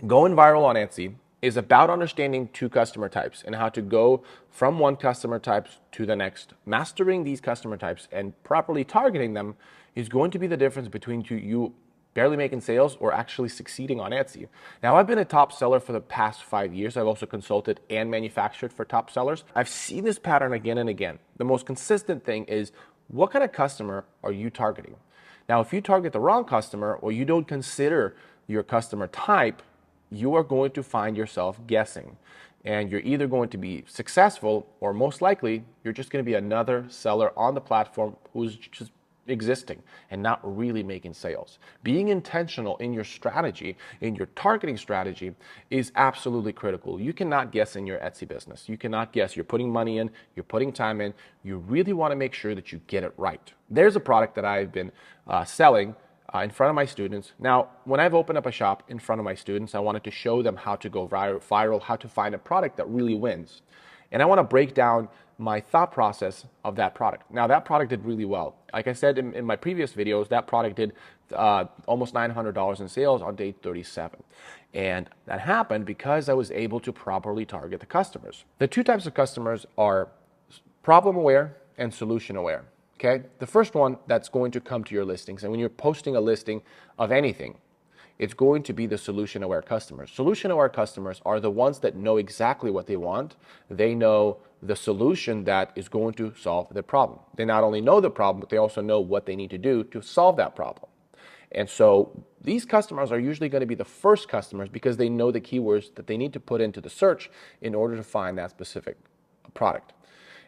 Going viral on Etsy is about understanding two customer types and how to go from one customer type to the next. Mastering these customer types and properly targeting them is going to be the difference between you barely making sales or actually succeeding on Etsy. Now, I've been a top seller for the past 5 years. I've also consulted and manufactured for top sellers. I've seen this pattern again and again. The most consistent thing is, what kind of customer are you targeting? Now, if you target the wrong customer or you don't consider your customer type, you are going to find yourself guessing. And you're either going to be successful or most likely you're just going to be another seller on the platform who's just existing and not really making sales. Being intentional in your strategy, in your targeting strategy, is absolutely critical. You cannot guess in your Etsy business. You cannot guess. You're putting money in, you're putting time in. You really want to make sure that you get it right. There's a product that I've been selling in front of my students. Now, when I've opened up a shop in front of my students, I wanted to show them how to go viral, how to find a product that really wins. And I want to break down my thought process of that product. Now, that product did really well. Like I said in my previous videos, that product did almost $900 in sales on day 37. And that happened because I was able to properly target the customers. The two types of customers are problem aware and solution aware. Okay, the first one that's going to come to your listings, and when you're posting a listing of anything, it's going to be the solution aware customers. Solution aware customers are the ones that know exactly what they want. They know the solution that is going to solve the problem. They not only know the problem, but they also know what they need to do to solve that problem. And so these customers are usually going to be the first customers because they know the keywords that they need to put into the search in order to find that specific product.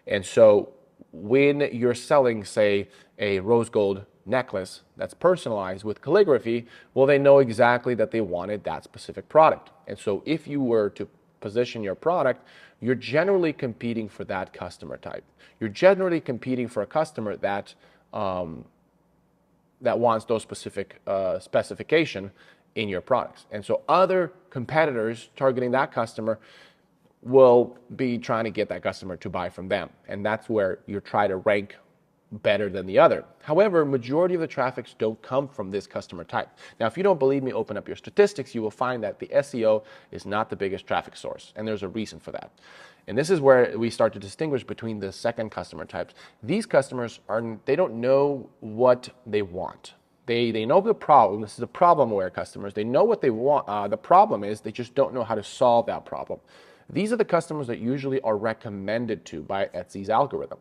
And so when you're selling, say, a rose gold necklace that's personalized with calligraphy, well, they know exactly that they wanted that specific product. And so if you were to position your product, you're generally competing for that customer type. You're generally competing for a customer that wants those specific specification in your products. And so other competitors targeting that customer will be trying to get that customer to buy from them. And that's where you try to rank better than the other. However, majority of the traffics don't come from this customer type. Now, if you don't believe me, open up your statistics, you will find that the SEO is not the biggest traffic source. And there's a reason for that. And this is where we start to distinguish between the second customer types. These customers they don't know what they want. They know the problem. This is the problem aware customers. They know what they want. The problem is they just don't know how to solve that problem. These are the customers that usually are recommended to by Etsy's algorithm.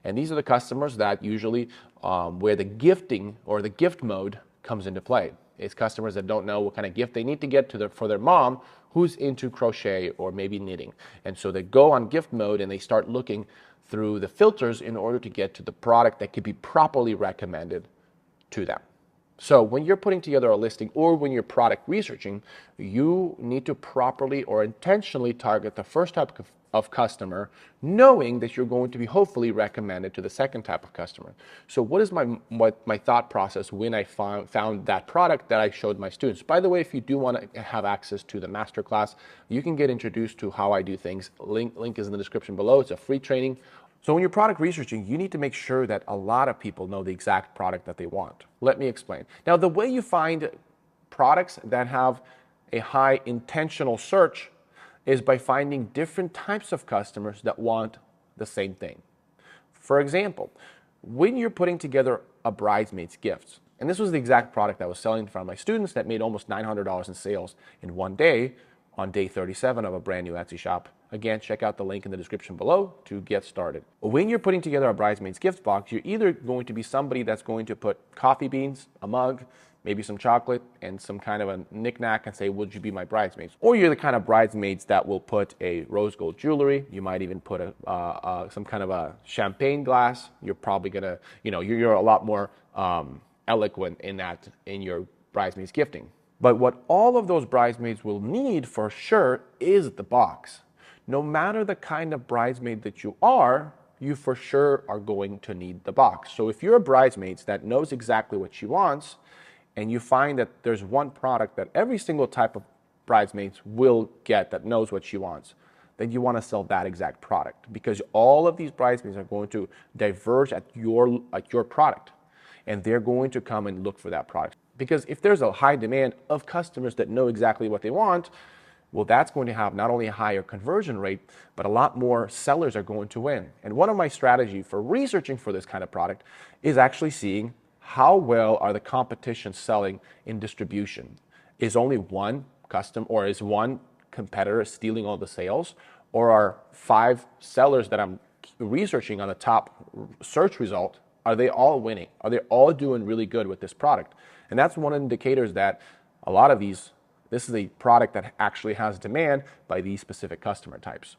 And these are the customers that usually where the gifting or the gift mode comes into play. It's customers that don't know what kind of gift they need to get for their mom who's into crochet or maybe knitting. And so they go on gift mode and they start looking through the filters in order to get to the product that could be properly recommended to them. So when you're putting together a listing or when you're product researching, you need to properly or intentionally target the first type of customer, knowing that you're going to be hopefully recommended to the second type of customer. So what is my thought process when I found that product that I showed my students? By the way, if you do want to have access to the Masterclass, you can get introduced to how I do things. Link is in the description below. It's a free training. So when you're product researching, you need to make sure that a lot of people know the exact product that they want. Let me explain. Now, the way you find products that have a high intentional search is by finding different types of customers that want the same thing. For example, when you're putting together a bridesmaid's gift, and this was the exact product I was selling in front of my students that made almost $900 in sales in one day on day 37 of a brand new Etsy shop. Again, check out the link in the description below to get started. When you're putting together a bridesmaid's gift box, you're either going to be somebody that's going to put coffee beans, a mug, maybe some chocolate, and some kind of a knickknack and say, would you be my bridesmaids? Or you're the kind of bridesmaids that will put a rose gold jewelry. You might even put some kind of a champagne glass. You're probably gonna, you're a lot more eloquent in your bridesmaids gifting. But what all of those bridesmaids will need for sure is the box. No matter the kind of bridesmaid that you are, you for sure are going to need the box. So if you're a bridesmaid that knows exactly what she wants, and you find that there's one product that every single type of bridesmaids will get that knows what she wants, then you want to sell that exact product, because all of these bridesmaids are going to diverge at your product, and they're going to come and look for that product. Because if there's a high demand of customers that know exactly what they want, well, that's going to have not only a higher conversion rate, but a lot more sellers are going to win. And one of my strategies for researching for this kind of product is actually seeing how well are the competition selling in distribution. Is only one is one competitor stealing all the sales, or are 5 sellers that I'm researching on the top search result, are they all winning? Are they all doing really good with this product? And that's one of the indicators that a lot of this is a product that actually has demand by these specific customer types.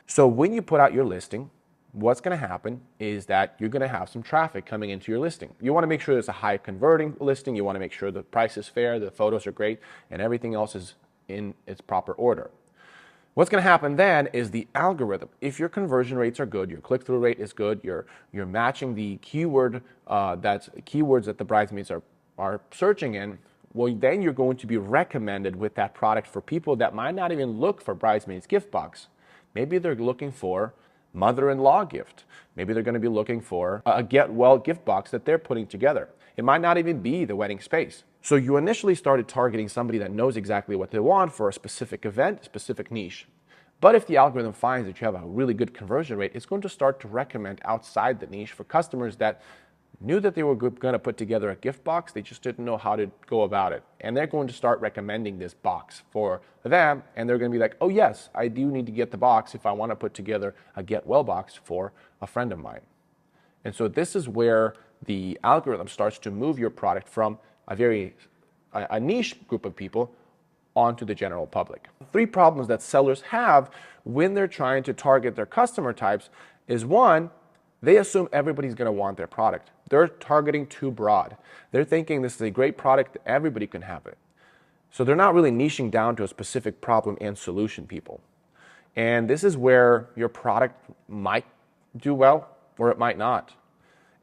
So when you put out your listing, what's going to happen is that you're going to have some traffic coming into your listing. You want to make sure it's a high converting listing. You want to make sure the price is fair, the photos are great, and everything else is in its proper order. What's going to happen then is the algorithm. If your conversion rates are good, your click-through rate is good, you're matching the keywords that the bridesmaids are searching in, well, then you're going to be recommended with that product for people that might not even look for bridesmaids gift box. Maybe they're looking for mother-in-law gift. Maybe they're going to be looking for a get well gift box that they're putting together. It might not even be the wedding space. So you initially started targeting somebody that knows exactly what they want for a specific event, a specific niche. But if the algorithm finds that you have a really good conversion rate, it's going to start to recommend outside the niche for customers that knew that they were going to put together a gift box, they just didn't know how to go about it. And they're going to start recommending this box for them, and they're going to be like, oh yes, I do need to get the box if I want to put together a get well box for a friend of mine. And so this is where the algorithm starts to move your product from a niche group of people onto the general public. 3 problems that sellers have when they're trying to target their customer types is, 1, they assume everybody's going to want their product. They're targeting too broad. They're thinking this is a great product, everybody can have it. So they're not really niching down to a specific problem and solution, people. And this is where your product might do well or it might not.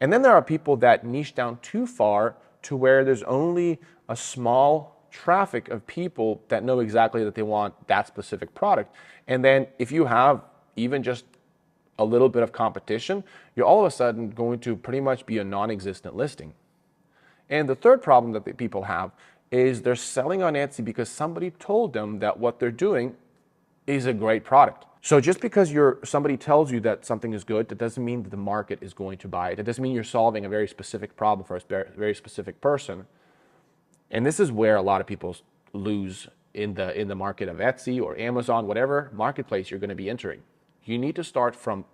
And then there are people that niche down too far to where there's only a small traffic of people that know exactly that they want that specific product. And then if you have even just a little bit of competition, you're all of a sudden going to pretty much be a non-existent listing. And the third problem that the people have is they're selling on Etsy because somebody told them that what they're doing is a great product. So just because somebody tells you that something is good, that doesn't mean that the market is going to buy it. It doesn't mean you're solving a very specific problem for a very specific person. And this is where a lot of people lose in the market of Etsy or Amazon, whatever marketplace you're going to be entering. You need to start from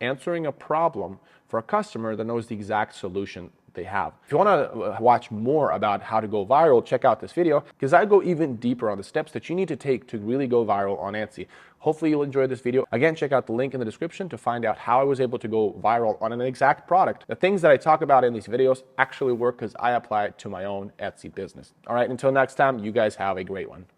answering a problem for a customer that knows the exact solution they have. If you want to watch more about how to go viral, check out this video, because I go even deeper on the steps that you need to take to really go viral on Etsy. Hopefully you'll enjoy this video. Again, check out the link in the description to find out how I was able to go viral on an exact product. The things that I talk about in these videos actually work because I apply it to my own Etsy business. All right, until next time, you guys have a great one.